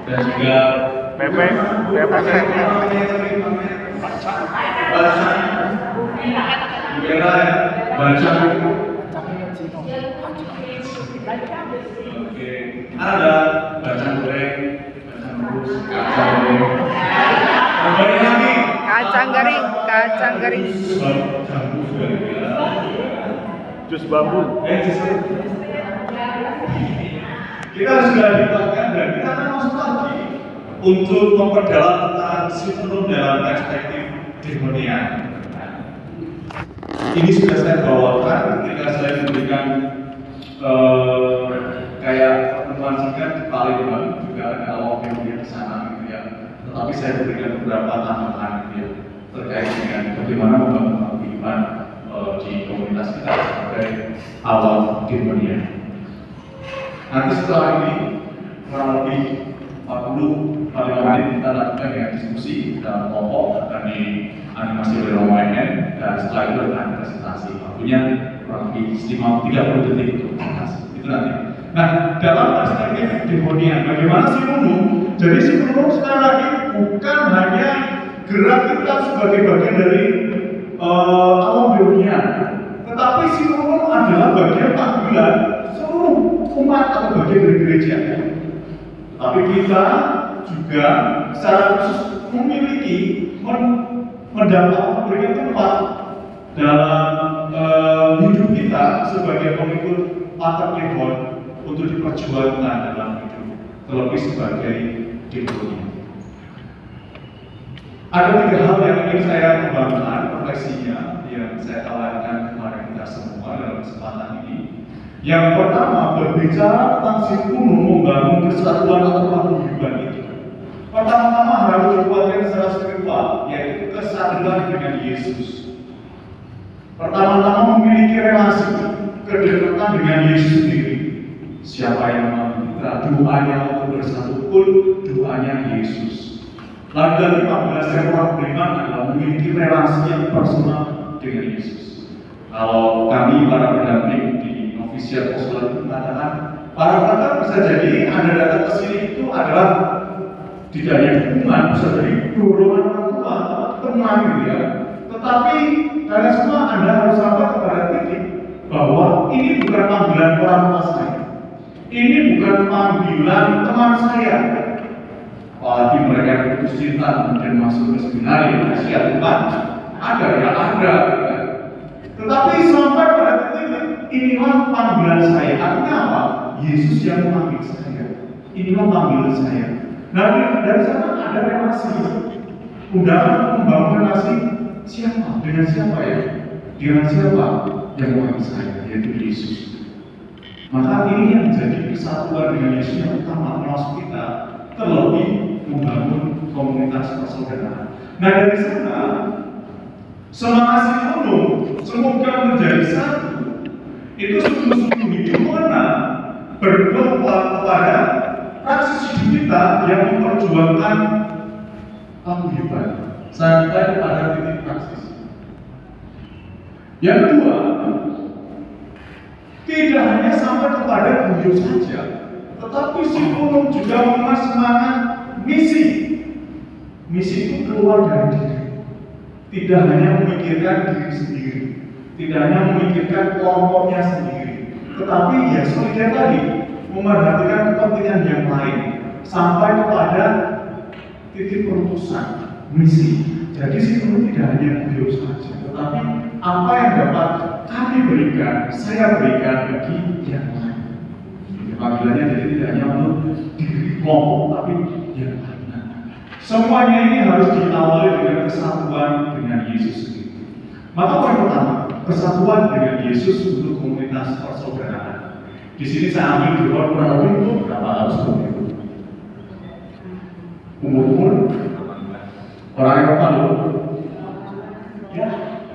dan juga Pepe. baca. Oke, ada baca goreng, baca rebus, kacang goreng. Kembali lagi. Kacang garing. Jambu juga ya. Jus bambu. Kita sudah dibuatkan dan kita akan masuk lagi untuk memperdalam tentang sinonим dalam perspektif demonia. Ini sudah saya bawakan ketika saya memberikan kayak pertemuan singkat di Palembang, juga ada awal demonia di sana gitu ya. Tetapi saya berikan beberapa tambahan gitu ya, terkait dengan bagaimana membangun kehidupan di komunitas kita sebagai awal demonia. Nanti setelah ini kurang lebih 40 menit kita lakukan ya diskusi dalam kelompok akan dianimasi oleh Romainen dan setelah itu akan presentasi. Waktunya kurang lebih 30 detik untuk presentasi. Itu nanti. Nah, dalam perspektif demonia, bagaimana sih Sinonum? Jadi Sinonum sekali lagi bukan hanya gerak kita sebagai bagian dari alam demonia, tetapi Sinonum adalah bagian panggilan seluruh umat atau bagian dari gereja. Tapi kita juga secara khusus memiliki mendapat memberikan tempat dalam hidup kita sebagai pengikut Pater Klemon untuk diperjuangkan dalam hidup, terlebih sebagai demonia. Ada 3 hal yang ingin saya kembangkan refleksinya yang saya tawarkan kepada kita semua dalam kesempatan ini. Yang pertama, berbicara tentang Sinonum membangun kesatuan atau paguyuban itu. Pertama-tama harus dikuatkan secara spiritual, yaitu kesadaran dengan Yesus. Pertama-tama memiliki relasi kedekatan dengan Yesus sendiri. Siapa yang mengambil kita, doanya untuk bersatu pun doanya Yesus. Lalu dari 15 yang orang beriman adalah memiliki relasi yang personal dengan Yesus. Kalau kami para pendamping di Novisiat Apostolik itu mengatakan para pendamping bisa jadi Anda datang ke sini itu adalah tidak hanya dukungan, bisa jadi dorongan orang tua, teman gitu ya. Tetapi kalian semua Anda harus sampai kepada titik bahwa ini bukan panggilan orang tua saya, ini bukan panggilan teman saya. Apalagi mereka yang putus cinta dan masuk ke seminari, siap Tuhan, ada ya ada. Tetapi sampai pada titik inilah panggilan saya. Artinya apa? Yesus yang memanggil saya. Inilah panggilan saya. Nah, dari sana ada relasi. Undangan membangun relasi siapa? Dengan siapa ya? Dengan siapa yang memanggil saya? Yaitu Yesus. Maka ini yang menjadi kesatuan dengan Yesus yang utama termasuk kita, terlebih membangun komunitas persaudaraan. Nah, dari sana semangat Sinonum semoga menjadi satu. Itu sungguh-sungguh hidup mana berbuat kepada praksis hidup kita yang memperjuangkan paguyuban sampai pada titik praksis. Yang kedua, tidak hanya sampai kepada guyub saja, tetapi Sinonum juga memenuhi semangat misi. Misi itu keluar dari diri, tidak hanya memikirkan diri sendiri, tidak hanya memikirkan kelompoknya sendiri, tetapi ya seperti tadi, memerhatikan kepentingan yang lain sampai kepada titik perutusan misi. Jadi Sinonum tidak hanya beliau saja, tetapi apa yang dapat kami berikan, saya berikan bagi yang lain. Panggilannya jadi tidak hanya untuk diri kelompok, tapi yang lain. Semuanya ini harus diawali dengan kesatuan dengan Yesus sendiri. Maka poin pertama, kesatuan dengan Yesus untuk komunitas persaudaraan. Di sini saya ambil di luar kurang lebih itu berapa harus begitu. Umur orang Eropa loh, ya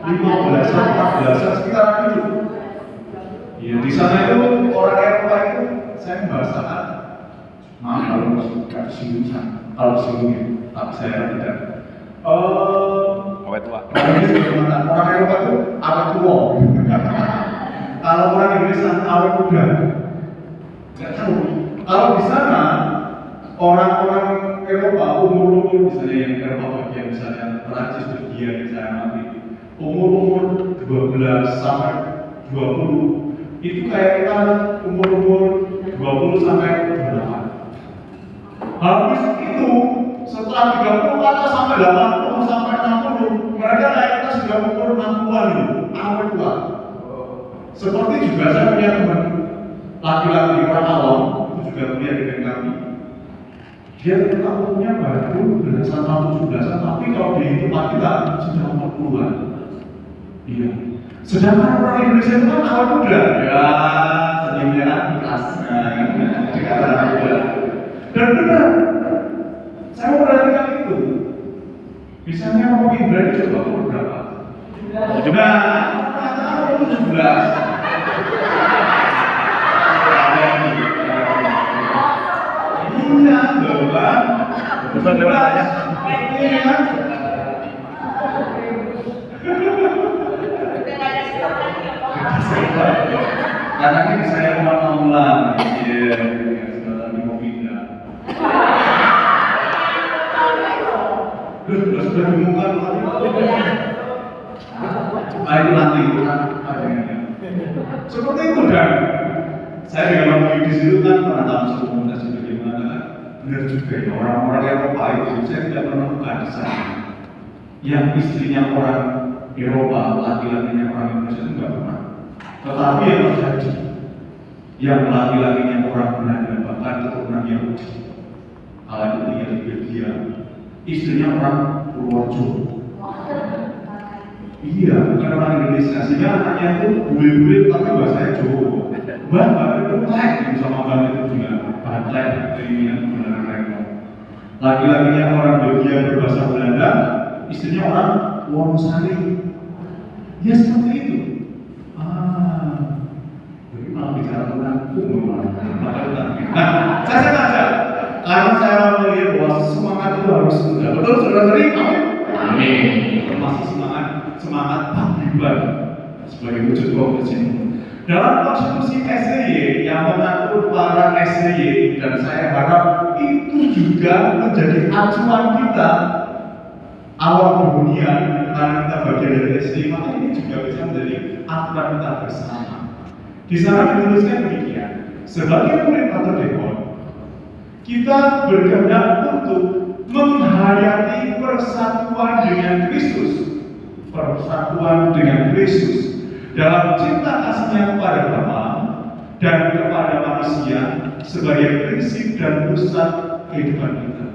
15-an, 14-an sekitar itu. Ya di sana itu orang Eropa itu saya membahasakan, maaf kalau nggak disinggung, kalau disinggung, tapi saya tidak. Awet tua. Orang Eropa itu awet tua. Kalau orang Indonesia awet muda. Nggak tahu. Kalau di sana orang-orang umur-umur misalnya yang Eropa bagian misalnya Perancis, Belgia yang saya amati, umur-umur 12 sampai 20 itu kayak kita umur-umur 20 sampai 28. Habis itu setelah 30 kata sampai 80 sampai 60 mereka kayak kita sudah umur 60-an itu, awet tua. Seperti juga saya punya teman laki-laki orang awam itu juga kuliah dengan kami. Dia ternyata umurnya baru belasan tahun 17-an, tapi kalau dihitung kita sudah 40-an. Iya. Sedangkan orang Indonesia itu kan awal muda. Ya, senyumnya keras. Dikatakan muda. Dan benar. Saya memperhatikan itu. Misalnya mau Indra coba umur berapa? Nah, 17. Iya, Bapak. Bukan lewat aja. Iya. Karena ini saya mau ulang. Iya, sebentar lagi mau pindah. Sudah diumumkan itu nanti seperti itu kan. Saya dengan orang di situ kan pernah tahu suku komunitas itu gimana. Benar juga ya, orang-orang Eropa itu saya tidak pernah buka di sana. Yang istrinya orang Eropa, laki-lakinya orang Indonesia itu nggak pernah. Tetapi yang terjadi, yang laki-lakinya orang Belanda bahkan keturunan Yahudi, kalau itu tinggal di Belgia, istrinya orang Purworejo. Iya, bukan orang Indonesia. Sehingga anaknya itu bule-bule tapi bahasanya Jawa. Bapak itu tek sama bapak itu juga batek ini yang benar repot. Laki-lakinya orang Belgia berbahasa Belanda, istrinya orang Wonosari. Ya seperti itu. Jadi malah bicara tentang umur. Nah, saya sengaja karena saya melihat bahwa semangat itu harus muda. Betul, saudara-saudari? Amin. Termasuk semangat paguyuban sebagai wujud komunisme. Dalam konstitusi SBY yang mengatur para SBY dan saya harap itu juga menjadi acuan kita awal perhunian karena kita bagian dari SBY, maka ini juga bisa menjadi aturan kita bersama. Di sana dituliskan demikian, sebagai murid atau dekon, kita berkehendak untuk menghayati persatuan dengan Kristus, persatuan dengan Kristus dalam cinta kasihnya kepada Bapa dan kepada manusia sebagai prinsip dan pusat kehidupan kita.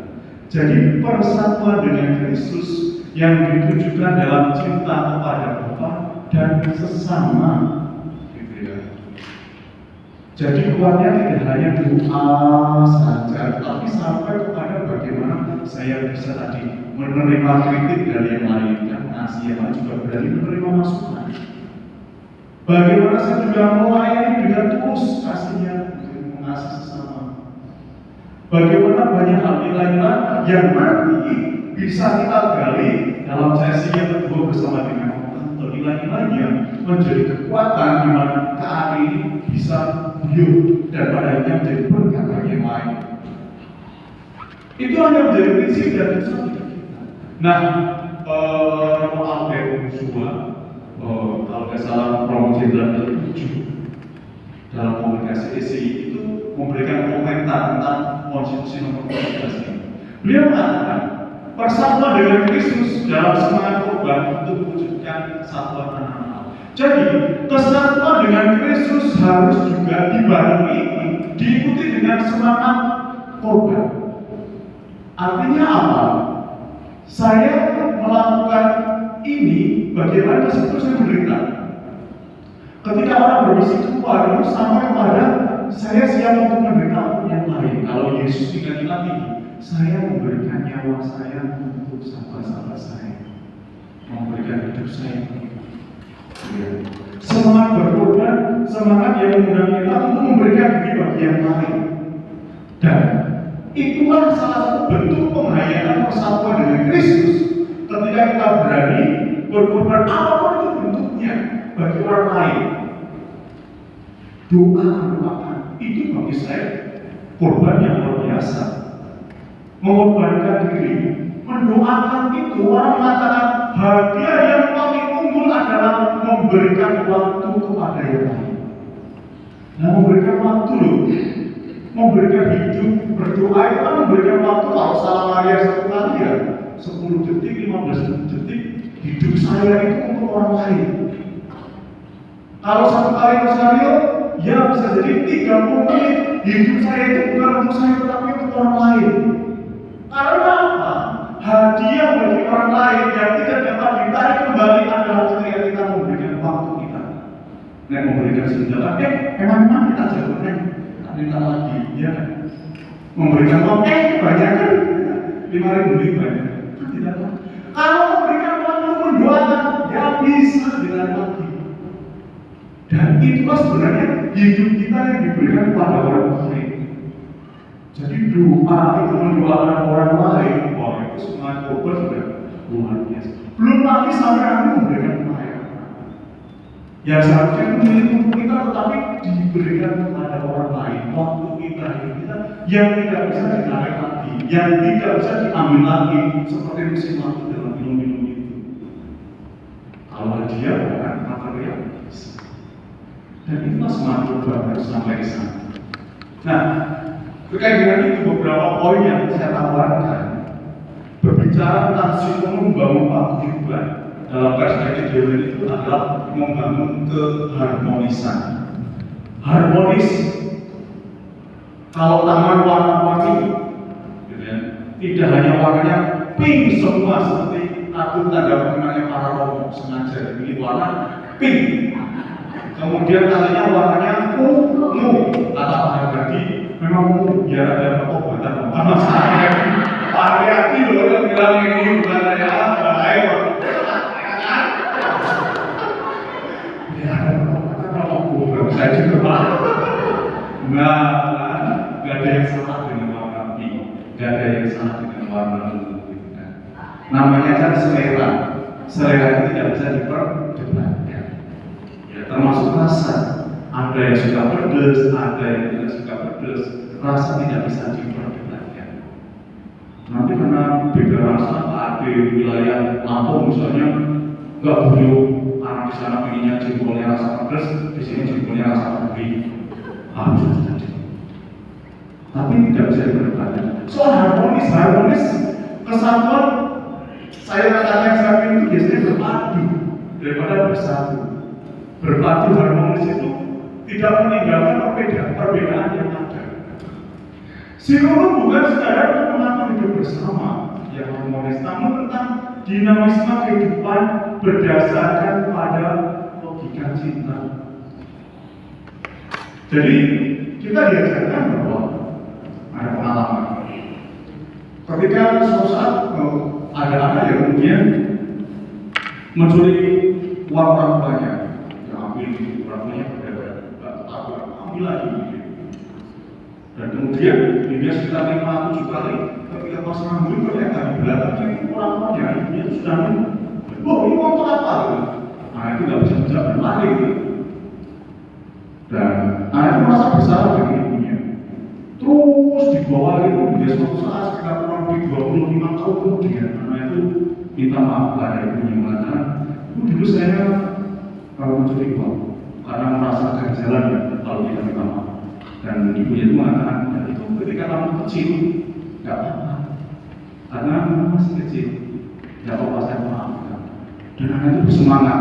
Jadi persatuan dengan Kristus yang ditunjukkan dalam cinta kepada Bapa dan sesama. Jadi kuatnya tidak hanya doa saja, tapi sampai kepada bagaimana saya bisa tadi menerima kritik dari yang lain dan mengasihi yang lain juga berani menerima masukan. Bagaimana saya juga melayani dengan tulus kasihnya untuk mengasihi sesama. Bagaimana banyak hal nilai-nilai yang nanti bisa kita gali dalam sesi yang kedua bersama dengan atau nilai-nilai yang menjadi kekuatan di mana KAI ini bisa hidup dan pada akhirnya menjadi berkat bagi yang lain. Itu hanya menjadi prinsip dan pusat kita. Nah, Albert Musuha, kalau tidak salah promo jenderal ke-7 dalam komunikasi SCI itu memberikan komentar tentang konstitusi nomor 13 ini. Beliau mengatakan persatuan dengan Kristus dalam semangat korban untuk mewujudkan kesatuan anak-anak. Jadi kesatuan dengan Kristus harus juga dibarengi, diikuti dengan semangat korban. Artinya apa? Saya melakukan ini bagaimana sebetulnya saya menderita. Ketika orang berbisik kepada sampai kepada saya siap untuk menderita untuk yang lain. Kalau Yesus tinggal ini, saya memberikan nyawa saya untuk sahabat-sahabat saya, memberikan hidup saya. Semangat berkorban, semangat yang mengundang kita untuk memberikan diri bagi yang lain. Dan itulah salah satu bentuk penghayatan persatuan dengan Kristus. Ketika kita berani berkorban apapun itu bentuknya bagi orang lain. Doa merupakan itu bagi saya korban yang luar biasa. mengorbankan diri, mendoakan itu. Orang mengatakan hadiah yang paling unggul adalah memberikan waktu kepada yang lain. Nah, memberikan waktu loh, memberikan hidup, berdoa itu kan memberikan waktu. Kalau salah Maria 1 kali ya 10 detik, 15 detik, hidup saya itu untuk orang lain. Kalau 1 kali rosario, ya bisa jadi 30 menit, hidup saya itu bukan untuk saya tetapi untuk orang lain. Karena apa? Hadiah bagi orang lain yang tidak dapat ditarik kembali adalah ketika kita memberikan waktu kita. Nah, memberikan senjata, emang kita jawabannya minta lagi, ya kan? Memberikan waktu, banyak kan? 5.000 lebih banyak, kan tidak apa. Kalau memberikan waktu mendoakan, ya bisa ditarik lagi. Dan itulah sebenarnya hidup kita yang diberikan kepada orang lain. Jadi doa itu mendoakan orang lain, wah itu semangat obat sudah luar biasa. Belum lagi sampai aku memberikan pelayanan. Ya seharusnya milik kita tetapi diberikan kepada orang lain. Waktu kita, hidup kita yang tidak bisa ditarik lagi, yang tidak bisa diambil lagi, seperti mesin waktu dalam minum-minum itu. Kalau dia bukan material, dan itulah semangat obat harus sampai di sana. Nah, terkait dengan itu beberapa poin yang saya tawarkan berbicara tentang sistem membangun paguyuban dalam perspektif Dewa itu adalah membangun keharmonisan. Harmonis, kalau taman warna-warni, gitu ya, tidak hanya warnanya pink semua seperti kartu tanda pengenalnya para romo sengaja dipilih warna pink. Kemudian talinya warnanya ungu, kata Pak Hargadi memang biar ada pengobatan. Karena saya hati-hati loh yang bilang ini bukan saya baik. Ya ada pengobatan kalau aku saya juga Pak. Nggak ada yang salah dengan warna pink, nggak ada yang salah dengan warna ungu. Namanya kan selera, selera itu tidak bisa diperdebatkan. Termasuk rasa, ada yang suka pedas, ada yang tidak suka pedas, rasa tidak bisa diperdebatkan. Nanti karena beda rasa, ada wilayah Lampung misalnya nggak boleh karena di sana pilihnya jempolnya rasa pedas, di sini jempolnya rasa gurih, harus saja. Tapi tidak bisa diperdebatkan. Soal harmonis, kesatuan, saya katakan sapi itu biasanya berpadu daripada bersatu. Berpadu harmonis itu tidak meninggalkan perbedaan yang ada. Sinode bukan sekadar untuk mengatur hidup bersama yang harmonis, namun tentang dinamisme kehidupan berdasarkan pada logika cinta. Jadi kita diajarkan bahwa ada pengalaman. Ketika suatu saat ada anak yang kemudian mencuri uang orang tuanya. Orangnya ambil lagi dan kemudian dia sekitar 500 kali ketika pas ngambil ternyata di belakangnya itu orang-orangnya ibunya itu sudah oh ini mau apa? Nah itu nggak bisa menjawab lari dan anak itu merasa bersalah dengan ibunya terus dibawa itu dia suatu saat sekitar kurang lebih 25 tahun kemudian anak itu minta maaf pada ibunya mengatakan dulu saya mencuri uang karena merasa kejalan ya kalau kita minta maaf dan ibunya itu mengatakan dan itu ketika kamu kecil nggak apa-apa karena kamu masih kecil nggak apa-apa saya maafkan dan anak itu bersemangat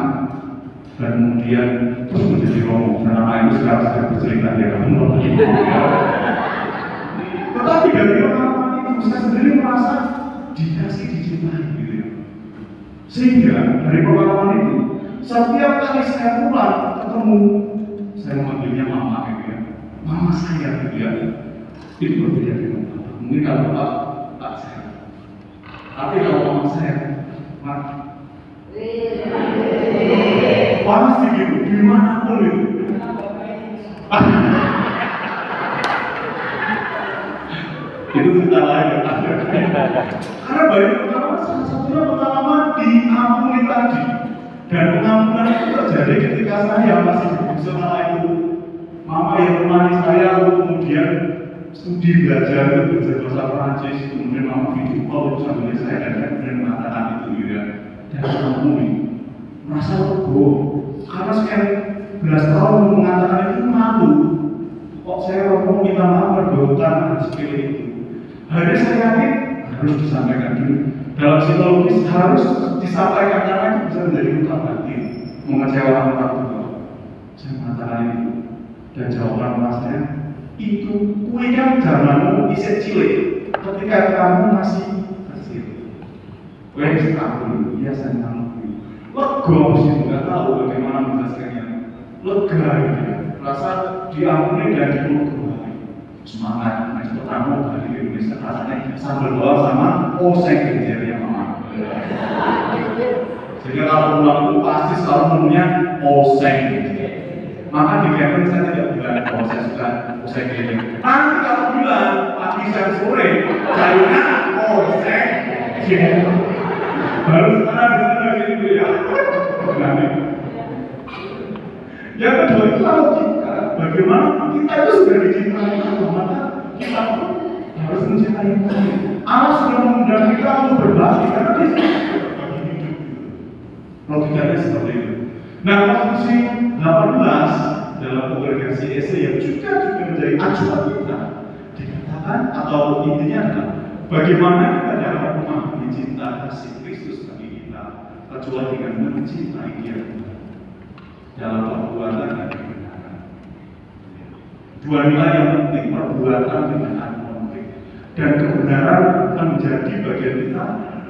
dan kemudian terus menjadi romo dan anak itu sekarang sudah bercerita dia kamu lagi tetapi dari pengalaman itu saya sendiri merasa dikasih dicintai gitu ya sehingga dari pengalaman itu setiap kali saya pulang ketemu, saya memanggilnya mama gitu ya, mama saya gitu ya. Itu berbeda dengan bapak. Mungkin kalau bapak tak saya, tapi kalau mama saya, pasti gitu, dimanapun itu. Itu cerita lain. Karena banyak pengalaman, salah satunya pengalaman diampuni tadi. Dan pengampunan itu terjadi ketika saya masih di sekolah itu. Mama yang menemani saya lalu kemudian studi belajar bahasa Perancis, kemudian mama kalau sambil saya dan mengatakan itu ya, dan kamu merasa lego karena sekian belas tahun mengatakan itu malu. Kok saya ngomong minta maaf berdoa seperti itu. Hari saya yakin harus disampaikan dulu. Dalam psikologis harus disampaikan karena itu bisa menjadi luka batin, mengecewakan orang tua. Saya mengatakan itu dan jawaban masnya itu kue kan zamanmu isek cilik ketika kamu masih kecil. Kue sekarang dulu, iya saya mengalami. Lega sih, nggak tahu bagaimana menjelaskannya. Lega ya, rasa diampuni dan dipeluk kembali. Semangat, next pertama dari Indonesia rasanya sambal bawang sama oseng genjer yang mama. Jadi kalau pulang itu pasti selalu menunya oseng genjer. Maka di camping saya tidak bilang kalau saya suka oseng genjer. Nanti kalau bilang pagi siang sore, sayurnya oseng genjer. Baru sekarang bisa begitu ya. Yang kedua itu logika. Bagaimana kita itu sudah dicintai Allah, maka kita pun harus mencintai Allah. Allah sudah mengundang kita untuk berbakti karena dia sudah berbagi hidup. Logikanya seperti itu. Nah, konstitusi 18 dalam kongregasi ESE yang juga menjadi acuan kita dikatakan atau intinya adalah bagaimana kita dapat memahami cinta kasih Kristus bagi kita kecuali dengan mencintai Dia dalam perbuatan dan kebenaran. Dua nilai yang penting, perbuatan dengan konflik dan kebenaran menjadi bagian kita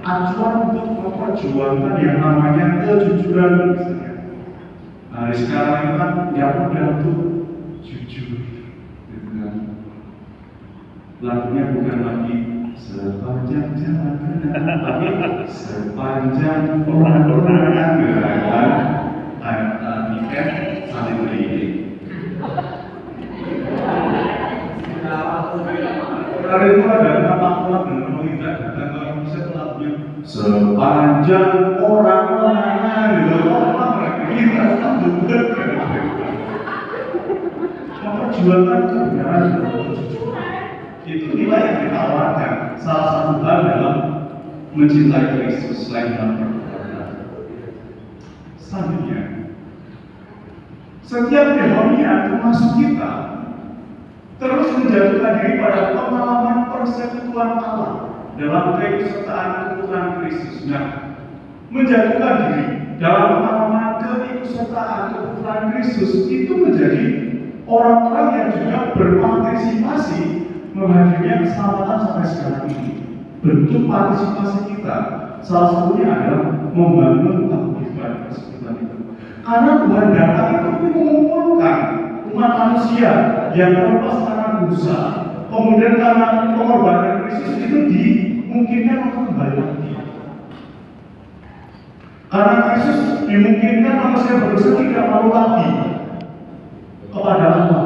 acuan untuk memperjuangkan yang namanya kejujuran misalnya. Nah, sekarang ini kan yang mudah untuk jujur, gitu kan? Lagunya bukan lagi sepanjang jalan benar, tapi sepanjang orang-orangan gerakan tadi kan saling beriring. Karena itu ada nama-nama dan pemerintah datang ke Indonesia lagunya sepanjang orang-orangan gerakan kita sambut. Memperjuangkan kebenaran dan kejujuran itu nilai yang ditawarkan salah satu hal dalam mencintai Kristus selain dalam perbuatan. Selanjutnya, setiap dehonian termasuk kita terus menjatuhkan diri pada pengalaman persekutuan Allah dalam keikutsertaan keputusan Kristus. Nah, menjatuhkan diri dalam pengalaman keikutsertaan keputusan Kristus itu menjadi orang-orang yang juga berpartisipasi menghadiri keselamatan sampai sekarang ini. Bentuk partisipasi kita salah satunya adalah membangun paguyuban persekutuan itu. Karena Tuhan datang itu mengumpulkan umat manusia yang terlepas karena dosa, kemudian karena pengorbanan Kristus itu dimungkinkan untuk kembali lagi. Karena Kristus dimungkinkan manusia berdosa tidak malu lagi kepada Allah.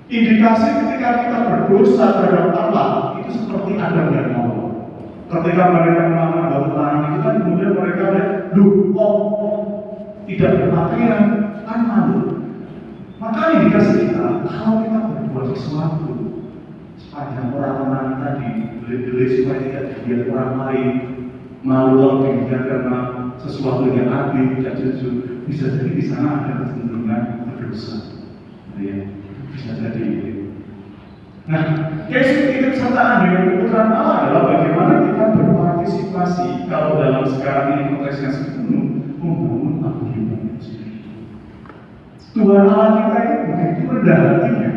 Indikasi ketika kita berdosa terhadap Allah itu seperti Adam dan Hawa. Ketika mereka melakukan batu karang itu kan kemudian mereka lihat, tidak berpakaian, kan malu. Maka indikasi kita, kalau kita berbuat sesuatu sepanjang orang-orang tadi belit-belit supaya tidak dilihat orang lain, malu dilihat karena sesuatu yang adil, tidak jujur, bisa jadi di sana ada kecenderungan berdosa. Ya, bisa jadi. Nah, keikutsertaan dengan keputusan Allah adalah bagaimana kita berpartisipasi kalau dalam sekarang ini konteksnya sepenuh membangun paguyuban itu sendiri. Tuhan Allah kita itu begitu rendah hatinya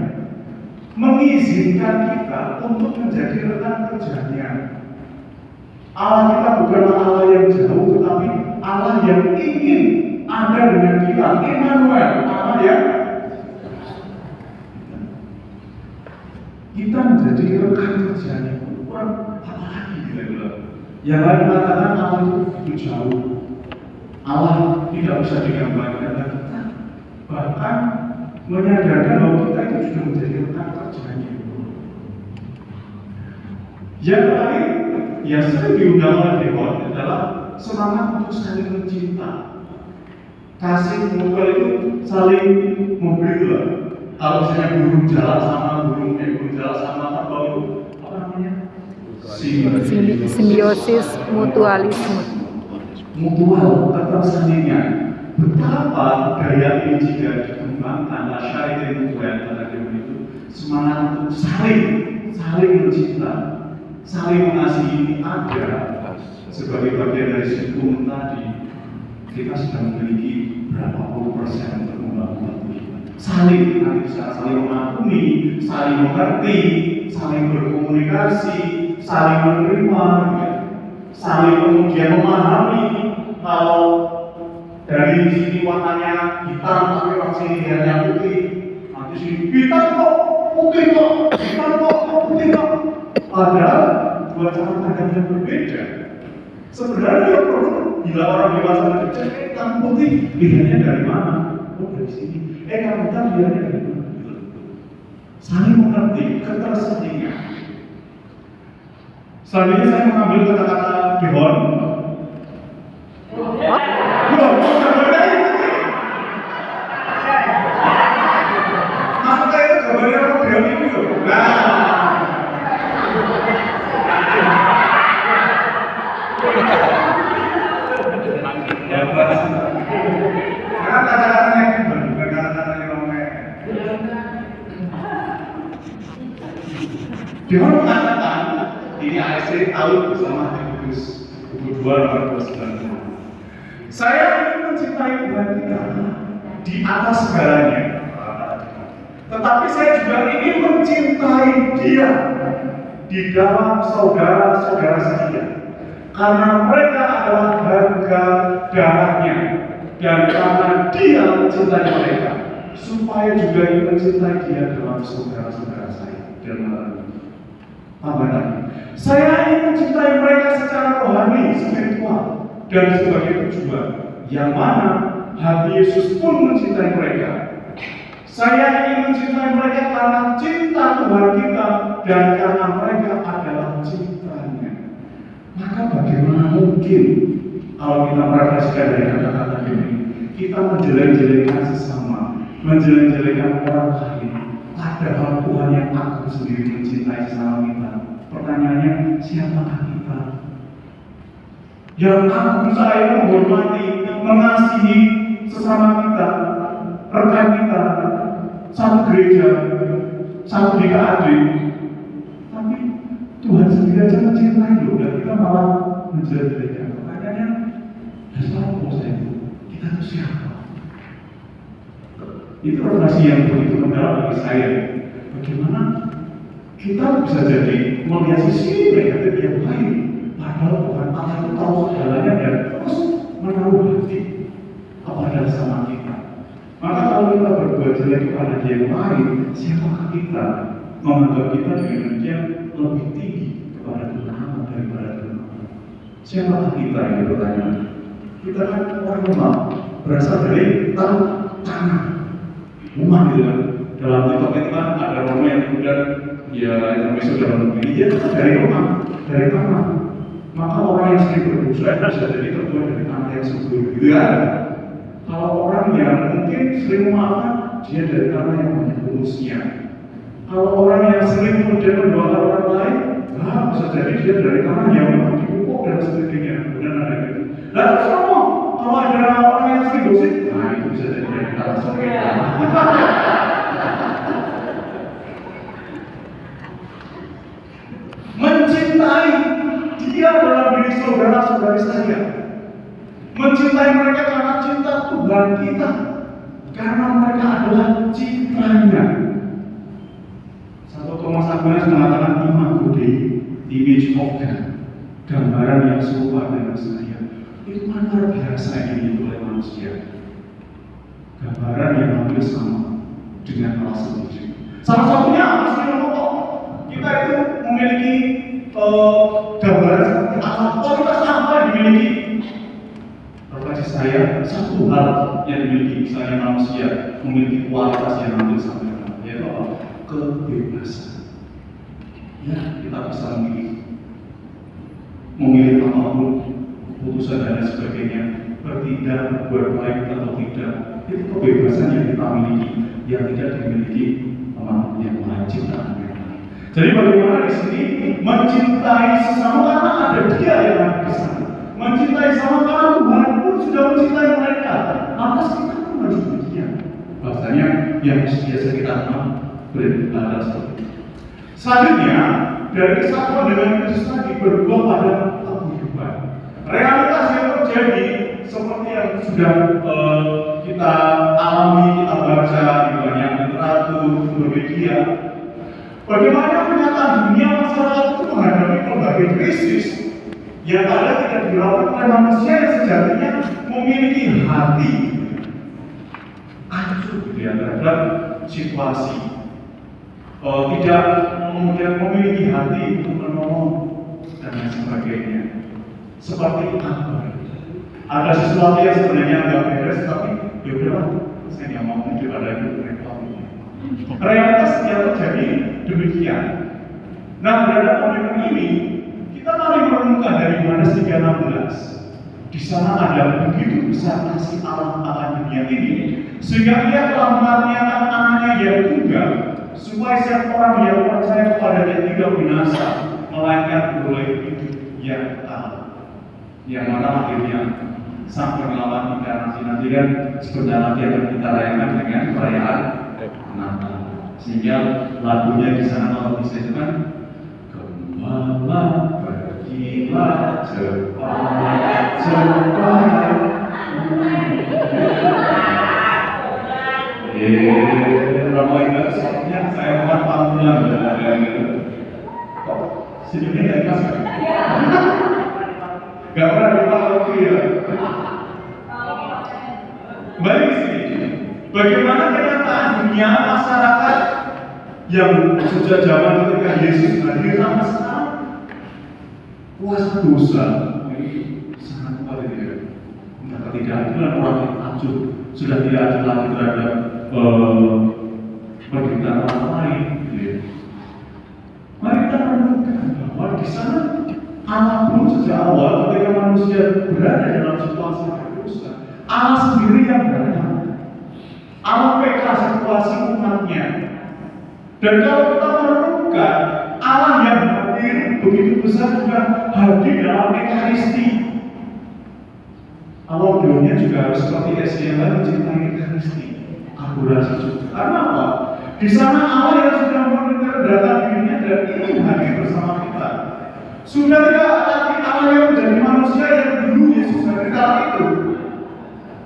mengizinkan kita untuk menjadi rekan kerjanya. Allah kita bukanlah Allah yang jauh, tetapi Allah yang ingin ada dengan kita. Immanuel, Allah yang kita menjadi rekan kerjanya. Apa lagi kira-kira? Yang lain mengatakan Allah itu jauh, Allah tidak bisa digambarkan, dan kita bahkan menyadarkan bahwa kita itu juga menjadi rekan kerjanya. Yang lain yang sering diundang oleh Dewan adalah semangat untuk saling mencinta. Kasih muka itu saling memberi lah. Kalau misalnya burung jalan sama burung jalan sama kerbau itu apa namanya? Simbiosis mutualisme. Mutual ketersandingan. Betapa daya ini jika dikembangkan syariat mutual pada zaman itu semangat untuk saling mencinta, saling mengasihi ini ada sebagai bagian dari hukum tadi. Kita sudah memiliki berapa puluh persen untuk membangun saling mengampuni, saling mengerti, saling berkomunikasi, saling menerima, saling kemudian memahami. Kalau dari sini warnanya hitam tapi orang sini lihatnya putih, nanti sini hitam kok, putih kok, hitam kok, putih kok. Padahal dua cara pandang yang berbeda. Sebenarnya perlu bila orang dewasa berbicara, hitam putih lihatnya dari mana? Oh dari sini. Kamu hitam lihatnya dari mana? Saling mengerti, ketersandingan. Selanjutnya saya mengambil kata-kata Gihon. Maksudnya itu gambarnya program ini loh. Karena kata-katanya bukan kata-katanya Romer. Dia mengatakan ini ASC tahu bersama Titus buku 2 nomor 29. Saya ingin mencintai Tuhan kita di atas segalanya. Tetapi saya juga ingin mencintai Dia di dalam saudara-saudara sekalian. Karena mereka adalah harga darahnya. Dan karena Dia mencintai mereka, supaya juga ingin mencintai Dia dalam saudara-saudara saya. Dan tambahan, saya ingin mencintai mereka secara rohani, spiritual, dan sebagai tujuan yang mana hati Yesus pun mencintai mereka. Saya ingin mencintai mereka karena cinta Tuhan kita dan karena mereka adalah cintanya. Maka bagaimana mungkin kalau kita merefleksikan dari kata-kata ini, kita menjelek-jelekan sesama, menjelek-jelekan orang lain, padahal Tuhan yang agung sendiri mencintai sesama kita. Pertanyaannya, siapakah kita? Yang agung saya menghormati, mengasihi sesama kita, rekan kita, satu gereja, satu DKAD. Tapi Tuhan sendiri aja mencintai loh, dan kita malah menjelek-jelekan. Pertanyaannya, siapa saya itu? Kita itu siapa? Itu refleksi yang begitu mendalam bagi saya. Bagaimana kita bisa jadi melihat sisi negatif yang lain, padahal Tuhan Allah itu tahu segalanya dan terus menaruh hati kepada sama kita. Maka kalau kita berbuat jelek kepada yang lain, siapakah kita menganggap kita dengan demikian lebih tinggi kepada Tuhan daripada Tuhan? Siapakah kita yang bertanya? Kita kan orang lemah, berasal dari tanah, umat gitu kan. Dalam TikTok itu kan ada Roma yang kemudian ya Indonesia dalam negeri, dia dari rumah, dari tanah. Maka orang yang sering berdosa bisa jadi terbuat dari tanah yang subur, gitu kan? Kalau orang yang mungkin sering memaafkan, dia dari tanah yang banyak humusnya. Kalau orang yang sering kemudian mendoakan orang lain, bisa jadi dia dari tanah yang dipupuk dan sebagainya. Kemudian ada gitu. Lalu sama, kalau ada orang yang sering gosip, itu bisa jadi dari tanah sebagainya. Mencintai Dia dalam diri saudara-saudari saya. Mencintai mereka karena cinta Tuhan kita. Karena mereka adalah cintanya. Santo Thomas Aquinas mengatakan imago Dei, image of God, gambaran yang serupa dengan saya. Itu kan luar biasa ini oleh manusia. Gambaran yang hampir sama dengan Allah sendiri. Salah satunya kita itu memiliki gambaran seperti apa, kualitas apa yang dimiliki. Refleksi saya, satu hal yang dimiliki misalnya manusia memiliki kualitas yang hampir sama dengan Allah, yaitu apa? Kebebasan. Ya, kita bisa memilih apapun, keputusan dan sebagainya, bertindak, berbuat baik atau tidak. Itu kebebasan yang kita miliki, yang tidak dimiliki teman yang lain ciptaan. Jadi bagaimana di sini mencintai sesama karena ada Dia yang ada di sana. Mencintai sama karena Tuhan pun sudah mencintai mereka. Lantas kita pun harus demikian. Bahasanya yang biasa kita kenal berada seperti itu. Selanjutnya dari kesatuan dengan Kristus tadi berbuah pada paguyuban. Realitas yang terjadi seperti yang sudah kita alami, kita baca di banyak literatur, media. Bagaimana kenyataan dunia masyarakat itu menghadapi berbagai krisis yang ada tidak dilakukan oleh manusia yang sejatinya memiliki hati acuh terhadap situasi, tidak kemudian memiliki hati untuk menolong dan lain sebagainya. Seperti apa? Ada sesuatu yang sebenarnya agak beres, tapi ya udahlah, saya nggak mau daripada itu repot. Realitas yang terjadi demikian. Nah, pada momen ini kita mari merenungkan dari Yohanes 3:16. Di sana ada begitu besar kasih Allah akan dunia ini, sehingga Ia telah mengaruniakan anaknya yang tunggal, supaya setiap orang yang percaya kepadanya tidak binasa, melainkan beroleh hidup yang kekal. Yang mana akhirnya sang pengalaman inkarnasi nanti kan sebentar lagi akan kita rayakan dengan perayaan Natal. Sehingga lagunya di sana kalau bisa itu kan Gembala pergilah cepat cepat. Ramai banget sepertinya saya mohon panggilan kok senyumnya dari mas gak pernah dipakai ya. Baik di sini. Bagaimana kenyataan dunia masyarakat yang sejak zaman ketika Yesus hadir sampai sekarang kuasa dosa ini sangat kuat ya. Ketidakadilan orang yang acuh sudah tidak adil lagi terhadap penderitaan orang lain. Ya. Mari kita renungkan bahwa di sana Allah pun sejak awal ketika manusia berada dalam situasi berdosa, Allah sendiri yang berada. Allah peka situasi umatnya. Dan kalau kita merenungkan Allah yang hadir begitu besar juga hadir dalam Ekaristi. Allah dunia juga harus seperti SDM mencintai Ekaristi. Akurasi juga. Karena apa? Di sana Allah yang sudah mendengar data dirinya dan ingin hadir bersama kita. Sudah tidak lagi Allah yang menjadi manusia yang dulu Yesus hadir kala itu.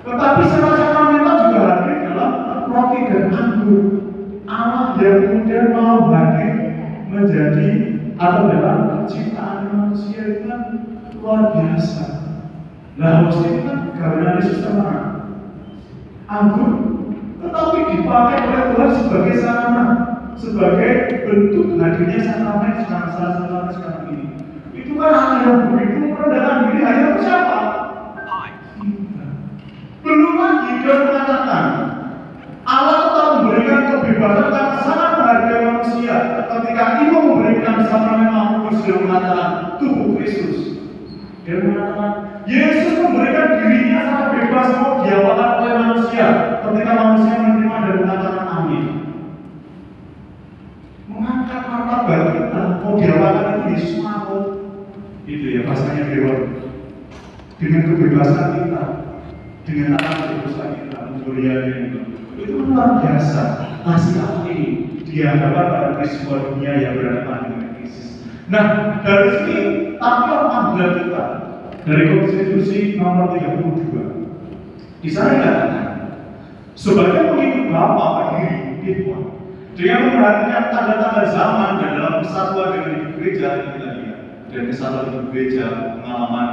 Tetapi sama-sama kita juga hadir dalam roti dan anggur. Allah yang kemudian mau hadir menjadi atau dalam penciptaan manusia itu kan luar biasa. Nah, mesti kan karena Yesus sama anggur, tetapi dipakai oleh Tuhan sebagai sarana, sebagai bentuk hadirnya sakramen sekarang sekarang ini. Itu kan hal yang begitu merendahkan diri hanya siapa? Belum lagi dia mengatakan Allah tetap memberikan kebebasan karena sangat menghargai manusia. Ketika Ia memberikan sakramen Maha Dia mengatakan tubuh Kristus. Dia mengatakan Yesus memberikan dirinya sangat bebas mau diapakan oleh manusia. Ketika manusia menerima dan mengatakan amin. Mengangkat martabat kita mau diapakan itu Yesus mau. Itu ya bahasanya Dewa. Dengan kebebasan kita, dengan atas dosa kita, mulianya itu luar biasa. Kasih Allah ini di hadapan pada peristiwa dunia yang berhadapan dengan krisis. Nah, dari sini tampil panggilan kita dari Konstitusi nomor 32. Di sana dikatakan sebagai pengikut Bapa berdiri Dewa dengan memperhatikan tanda-tanda zaman dan dalam kesatuan dengan gereja yang kita lihat dan kesatuan dengan gereja pengalaman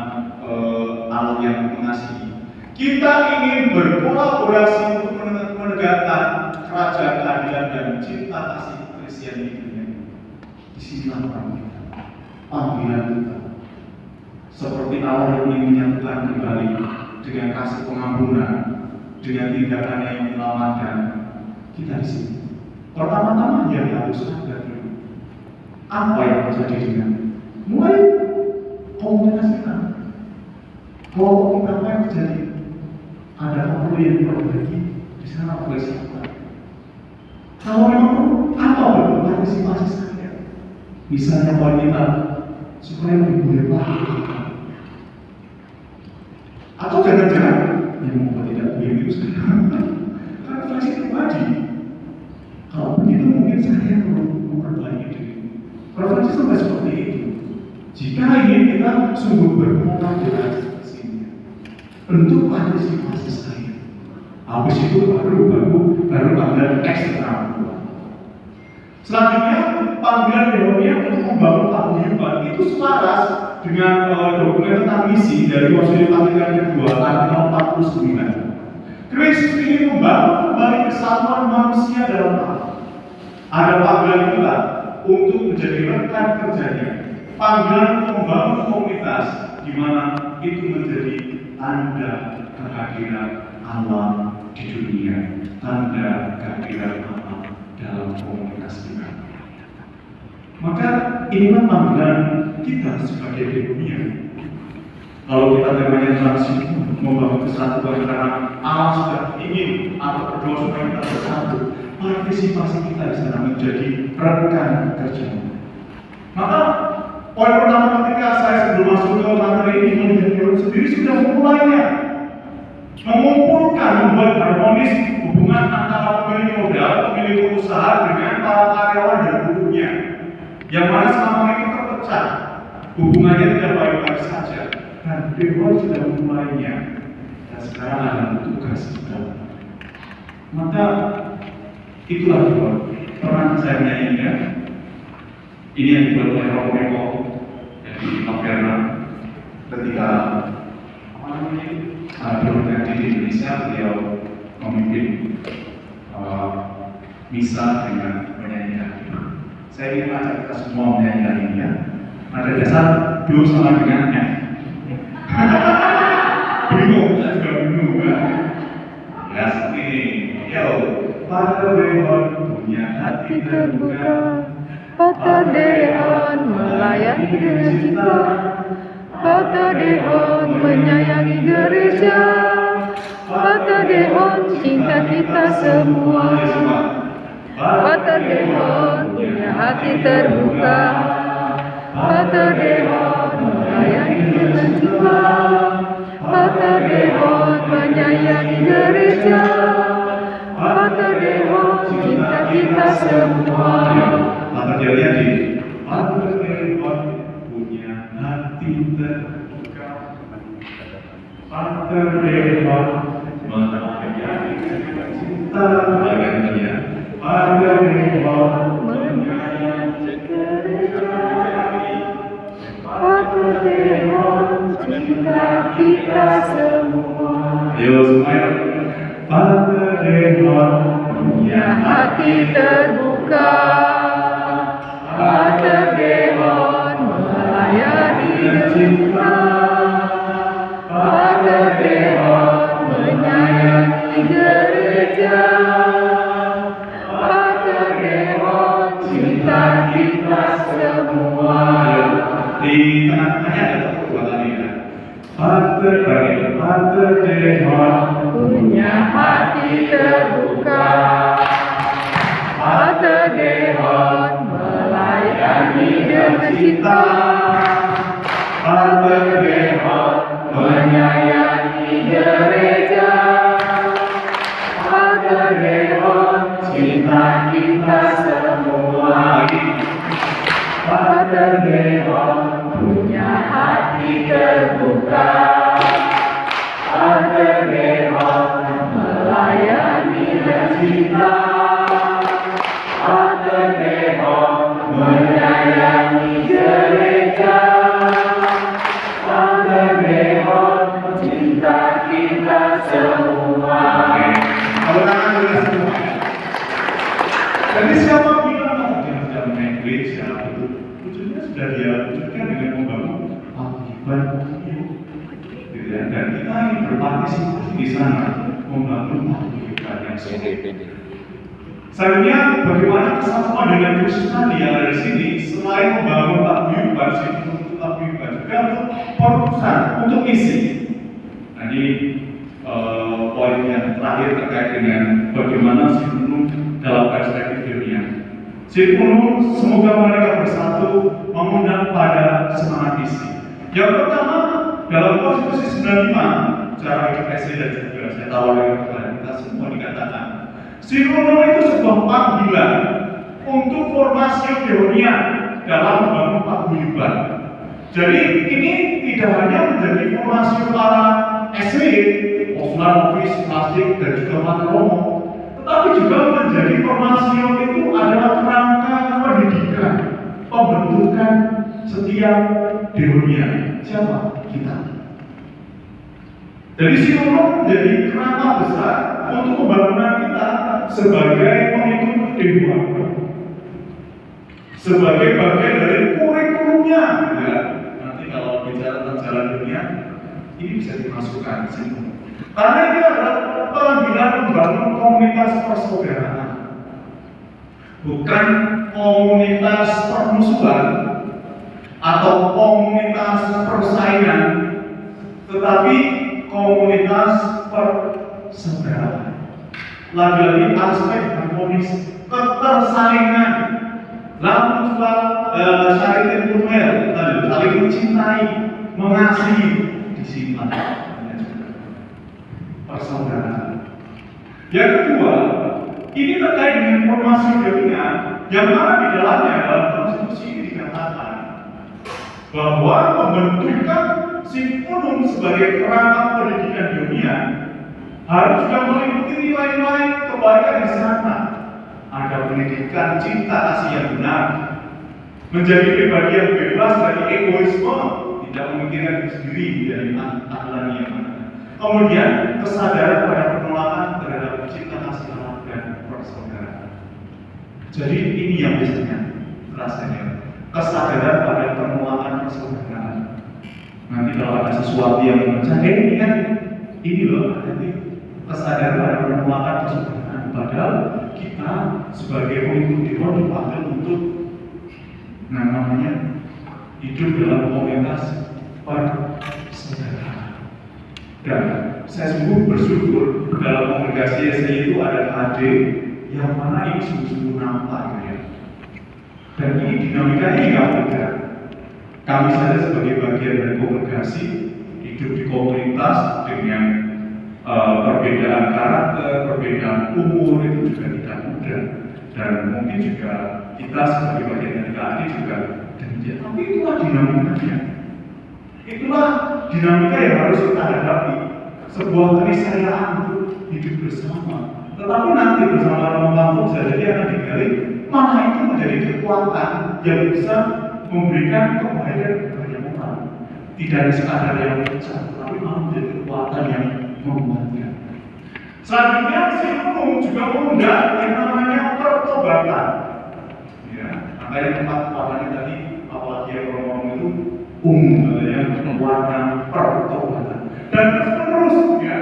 Allah yang mengasihi. Kita ingin berkolaborasi untuk menegakkan kerajaan keadilan dan cinta kasih Kristen di dunia. Di sinilah panggilan kita. Seperti Allah yang ingin menyatukan kembali dengan kasih pengampunan, dengan tindakannya yang menyelamatkan kita di sini. Pertama-tama yang harus sadar dulu apa yang terjadi dengan mulai komunitas kita. Kelompok kita apa yang terjadi? Ada apa yang diperbaiki di sana oleh siapa? Kalau memang apa bentuk partisipasi saya? Misalnya wanita supaya lebih boleh paham. Atau jangan-jangan yang membuat tidak begitu sekarang karena fleksi pribadi. Kalau begitu mungkin saya perlu memperbaiki diri. Preferensi sampai seperti itu. Jika ingin kita sungguh berkomunikasi dengan sini, bentuk partisipasi saya. Habis itu baru panggilan eksternal. Selanjutnya panggilan Nehemia untuk membangun paguyuban itu selaras dengan dokumen tentang misi dari Konsil Vatikan II artikel 49. Kristus ingin membangun kembali kesatuan manusia dalam Allah. Ada panggilan kita untuk menjadi rekan kerjanya. Panggilan untuk membangun komunitas di mana itu menjadi tanda kehadiran Allah di dunia, tanda kehadiran Allah dalam komunitas kita. Maka inilah panggilan kita sebagai dunia. Kalau kita temanya transisi membangun kesatuan karena Allah sudah ingin atau berdoa supaya kita bersatu, partisipasi kita di sana menjadi rekan kerja. Maka poin pertama ketika saya sebelum masuk ke materi ini melihat Nehemia sendiri sudah memulainya, mengumpulkan, membuat harmonis hubungan antara pemilik modal, pemilik usaha dengan para karyawan dan buruhnya, yang mana selama ini terpecah, hubungannya tidak baik-baik saja. Dan Dewa sudah memulainya, dan sekarang ada tugas kita. Maka itulah Dewa. Pernah saya nyanyikan. Ini yang dibuat oleh Romeo dari Noverna ketika berorganisasi di Indonesia, beliau memimpin misa dengan menyanyikan. Saya ingin mengajak kita semua menyanyikan ini ya. Ada dasar dulu sama dengan F. Bingung, saya juga bingung kan? Ya seperti ini. Yo, Pater Deon punya hati terbuka. Pater Deon melayani dengan cinta. Pater Deon menyayangi gereja. Pater Deon cinta kita semua. Pater Deon punya hati terbuka. Pater Deon melayani dengan cinta. Pater Deon menyayangi gereja. Pater Deon cinta kita semua. Pater Deon di Pater Deon punya hati terbuka. Pater Deon melayani dengan cinta. Pater Deon menyayangi gereja. Pater Deon cinta kita semua. Ayo semuanya. Pater Deon Punya hati terbuka. Pater Deon melayani dengan cinta. Pater Deon menyayangi gereja. Pater Deon cinta kita semua. Di tengah-tengahnya ada tepuk tadi ya. Pater Deon Punya hati terbuka. Pater Deon melayani dengan cinta. Pater Deon Menyayangi gereja. Pater Deon cinta kita semua. Pater Deon punya hati terbuka. Pater Deon melayani dengan cinta. Pater Deon menyayangi gereja. Pater Deon cinta kita semua. Kalau tangan sudah semua. Jadi siapa bilang dia sudah main gereja itu ujungnya sudah dia wujudkan dengan membangun paguyuban gitu ya. Dan kita ingin berpartisipasi di sana membangun paguyuban yang solid. Selanjutnya bagaimana kesatuan dengan Kristus tadi yang ada di sini selain membangun paguyuban, untuk paguyuban juga untuk perusahaan, untuk misi. Nah ini poin yang terakhir terkait dengan bagaimana sinodus dalam perspektif dunia. Sirkunum, semoga mereka bersatu mengundang pada semangat isi. Yang pertama, dalam Konstitusi 95, cara hidup SD dan juga saya tawarkan kepada kita semua dikatakan, Sirkunum itu sebuah panggilan untuk formasi deonia dalam membangun paguyuban. Jadi ini tidak hanya menjadi formasi para SW, konsulan ofis, plastik, dan juga matromo, tetapi juga menjadi formasi itu adalah kerangka pendidikan, pembentukan setiap deonia. Siapa? Kita. Jadi Sirkunum menjadi kerangka besar untuk pembangunan kita sebagai pengikut dewa, sebagai bagian dari kurikulumnya. Ya. Nanti kalau bicara tentang jalan dunia, ini bisa dimasukkan di sini. Karena ini adalah panggilan membangun komunitas persaudaraan, bukan komunitas permusuhan atau komunitas persaingan, tetapi komunitas persaudaraan. Lagi-lagi aspek harmonis ketersaingan. Lalu syariat kultural tadi saling mencintai, mengasihi, disimpan persaudaraan. Yang kedua, ini terkait dengan formasi dunia yang mana di dalamnya dalam konstitusi ini dikatakan bahwa pembentukan Sirkunum sebagai kerangka pendidikan dunia harus juga meliputi nilai-nilai kebaikan di sana. Ada pendidikan cinta kasih yang benar, menjadi pribadi yang bebas dari egoisme, tidak memikirkan diri sendiri dari aturan yang ada. Kemudian kesadaran pada penolakan terhadap cinta kasih Allah dan persaudaraan. Jadi ini yang biasanya rasanya kesadaran pada penolakan persaudaraan. Nanti kalau ada sesuatu yang memecah, ini kan ini loh, nanti kesadaran pada penolakan persaudaraan. Padahal kita sebagai pengikut dewa dipanggil untuk namanya hidup dalam komunitas persaudaraan. Dan saya sungguh bersyukur dalam komunikasi SI itu ada KD yang mana ini sungguh-sungguh nampak ya. Dan ini dinamikanya nggak mudah. Kami saja sebagai bagian dari komunikasi hidup di komunitas dengan perbedaan karakter, perbedaan umur itu juga tidak mudah, dan mungkin juga kita sebagai bagian dari KAD juga demikian. Tapi itulah dinamikanya, itulah dinamika yang harus kita hadapi, sebuah keniscayaan untuk hidup bersama. Tetapi nanti bersama Romo bisa jadi akan digali mana itu menjadi kekuatan yang bisa memberikan kebaikan kepada orang, tidak sekadar yang besar, tapi malah menjadi kekuatan yang membuatnya. Selanjutnya Sirkunum juga mengundang yang namanya pertobatan. Ya, makanya tempat warnanya tadi, apalagi yang ngomong itu yang warna pertobatan. Dan terus ya.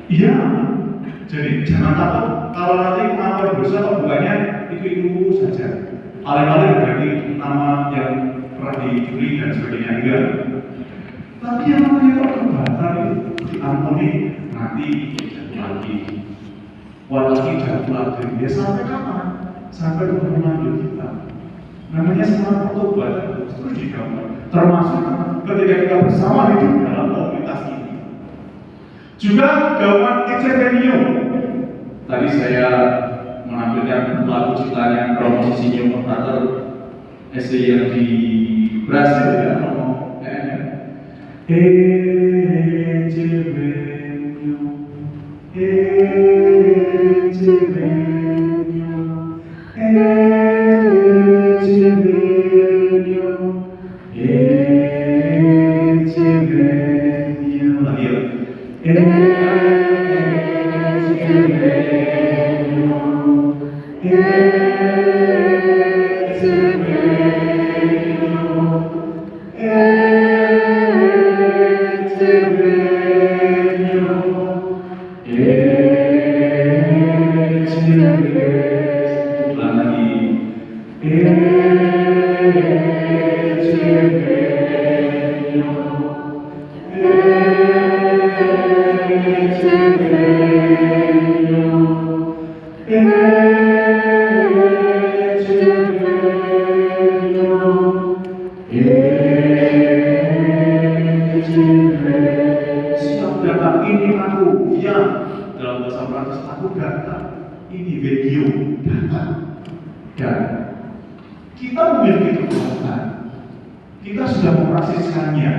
Iya. Jadi jangan takut kalau nanti nama dosa atau bukannya itu saja. Alih-alih berarti nama yang pernah dicuri dan sebagainya enggak. Tapi yang namanya pertobatan itu diampuni nanti lagi, walaupun jatuh lagi. Ya sampai kapan? Sampai Tuhan memanggil kita. Namanya semangat pertobatan terus digambar. Termasuk ketika kita bersama hidup dalam komunitas ini. Juga gabungan Evangelio. Tadi saya menampilkan lagu ciptaannya Romo Sisinyo Portator SD yang di Brasil ya, Romo Siap datang, ini aku, ya. Dalam bahasa Prancis, aku datang. Ini video datang. Dan kita memiliki kekuatan. Kita sudah memproseskannya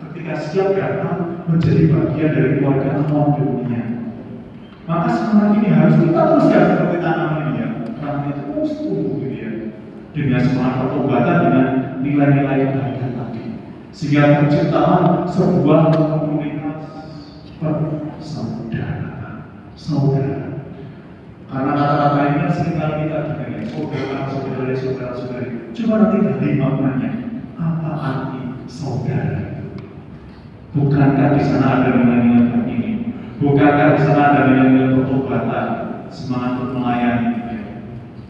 ketika siap datang menjadi bagian dari keluarga Allah dunia. Maka semangat ini harus kita terus seperti tanaman ini ya. Tanaman itu terus tumbuh gitu ya. Dengan semangat pertobatan dengan nilai-nilai yang baik tadi. Sehingga penciptaan sebuah komunitas saudara. Karena kata-kata ini kan seringkali kita dengar saudara-saudari. Cuma nanti dari maknanya apa arti saudara? Bukankah di sana ada nilai-nilai begini? Bukankah di sana ada nilai-nilai pertobatan, semangat untuk melayani?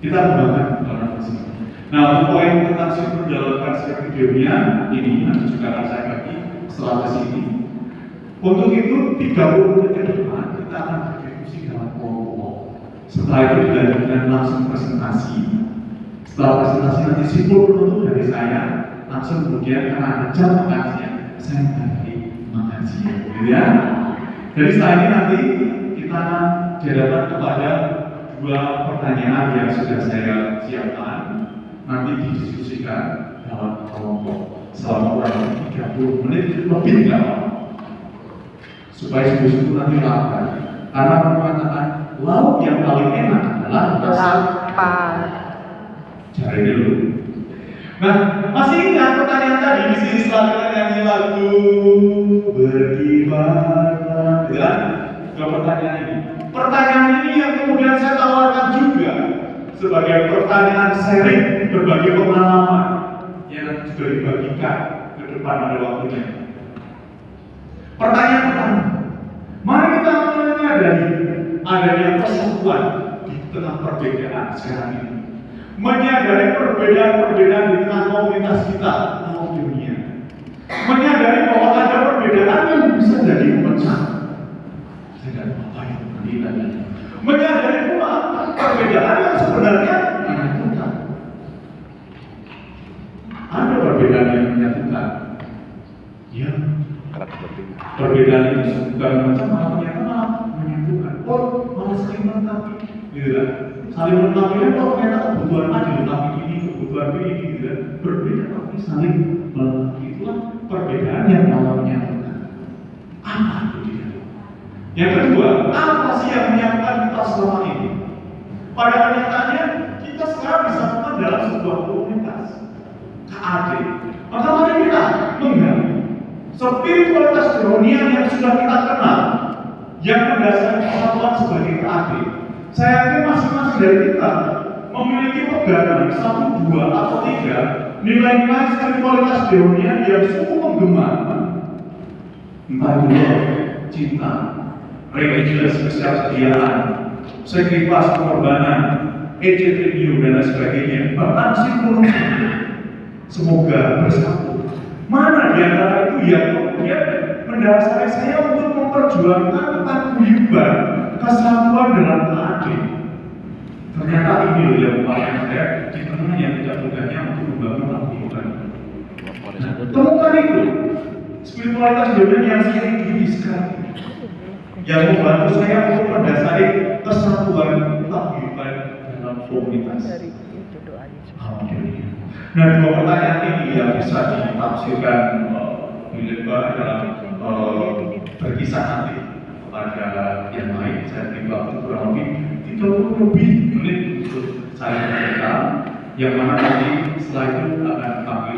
Kita kembangkan dalam sini. Nah, untuk poin tentang syukur dalam versi videonya ini nanti juga akan saya bagi setelah sini. Untuk itu 30 menit ke depan kita akan berdiskusi dalam kelompok. Setelah itu dilanjutkan langsung presentasi. Setelah presentasi nanti simpul penutup dari saya, langsung kemudian karena ada jam makannya, saya bagi makannya, gitu ya. Jadi setelah ini nanti kita dihadapkan kepada 2 pertanyaan yang sudah saya siapkan. Nanti didiskusikan dalam kelompok selama kurang lebih 30 menit lebih enggak supaya sungguh-sungguh nanti lapar. Karena mengatakan lauk yang paling enak adalah lapar. Cari dulu. Nah, masih ingat pertanyaan tadi di sini setelah kita nyanyi lagu bergimana? Ya, ke pertanyaan ini. Pertanyaan ini yang kemudian saya tawarkan juga sebagai pertanyaan sharing berbagai pengalaman yang juga dibagikan ke depan pada waktunya. Pertanyaan pertama, mari kita menyadari adanya persatuan di tengah perbedaan sekarang ini. Menyadari perbedaan-perbedaan di tengah komunitas kita, dalam dunia. Menyadari bahwa ada perbedaan yang bisa jadi pemecah. Saya tidak tahu apa yang berbeda. Menyadari pula perbedaan yang sebenarnya menyatukan. Ada perbedaan yang menyatukan. Ya. Perbedaan itu bukan macam malah ternyata menyatukan. Oh, malah saling melengkapi. Gitu kan? Saling melengkapi itu ternyata kebutuhan A dilengkapi ini, kebutuhan B ini, gitu kan? Berbeda tapi saling melengkapi. Itulah perbedaan yang malah menyatukan. Apa itu dia? Yang kedua, apa sih yang menyatukan kita selama ini? Pada kenyataannya, kita sekarang disatukan dalam sebuah komunitas KAD. Maka mari kita menggali spiritualitas kerohanian yang sudah kita kenal, yang mendasari persatuan sebagai KAD. Saya yakin masing-masing dari kita memiliki pegangan 1, 2, atau 3 nilai-nilai spiritualitas kerohanian yang cukup menggema. Entah itu cinta, religius, kesetiaan, sacrifice, pengorbanan, review dan lain sebagainya. Bahkan simpul semoga bersatu. Mana di antara itu yang kemudian mendasari saya untuk memperjuangkan paguyuban, kesatuan dalam KAD. Ternyata ini loh yang paling saya di tengah yang tidak mudahnya untuk membangun paguyuban. Temukan itu spiritualitas dunia yang saya ikuti sekarang, yang membantu saya untuk mendasari kesatuan paguyuban dalam komunitas. Nah, 2 pertanyaan ini yang bisa ditafsirkan dilebar dalam berkisah nanti kepada yang lain. Saya beri waktu kurang lebih 30 lebih menit untuk saya cerita, yang mana nanti setelah itu akan kami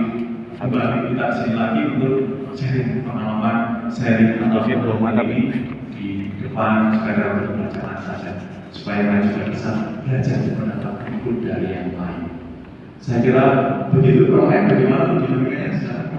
kembali kita sini lagi untuk sharing pengalaman, sharing atau ini di depan saudara untuk bacaan saja, supaya mereka juga bisa belajar dan mendapat input dari yang lain. Saya kira begitu, orang lain bagaimana dinamikanya sekarang?